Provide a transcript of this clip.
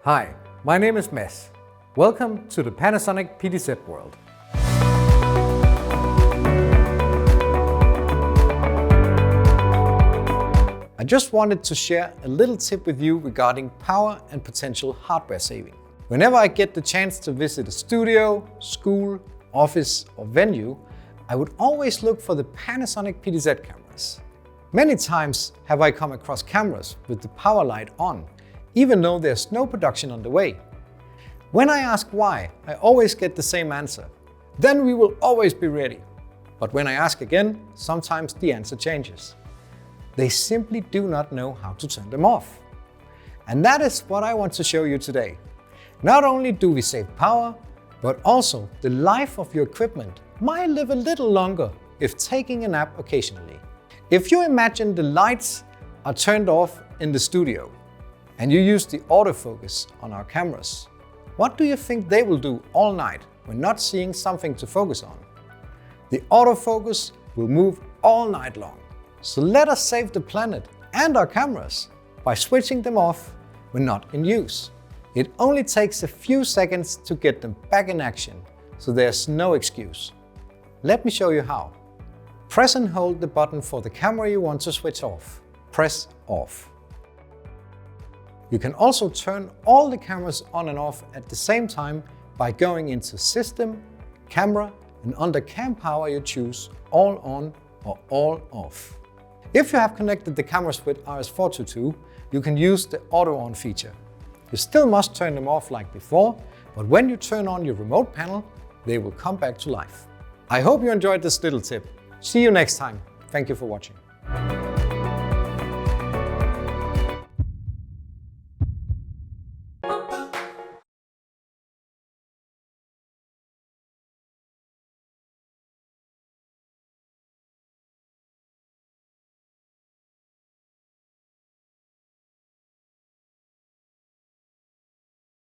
Hi, my name is Mads. Welcome to the Panasonic PTZ world. I just wanted to share a little tip with you regarding power and potential hardware saving. Whenever I get the chance to visit a studio, school, office or venue, I would always look for the Panasonic PTZ cameras. Many times have I come across cameras with the power light on, even though there's no production on the way. When I ask why, I always get the same answer. Then we will always be ready. But when I ask again, sometimes the answer changes. They simply do not know how to turn them off. And that is what I want to show you today. Not only do we save power, but also the life of your equipment might live a little longer if taking a nap occasionally. If you imagine the lights are turned off in the studio and you use the autofocus on our cameras, what do you think they will do all night when not seeing something to focus on? The autofocus will move all night long. So let us save the planet and our cameras by switching them off when not in use. It only takes a few seconds to get them back in action, so there's no excuse. Let me show you how. Press and hold the button for the camera you want to switch off. Press off. You can also turn all the cameras on and off at the same time by going into System, Camera, and under Cam Power you choose All On or All Off. If you have connected the cameras with RS422, you can use the Auto On feature. You still must turn them off like before, but when you turn on your remote panel, they will come back to life. I hope you enjoyed this little tip. See you next time. Thank you for watching.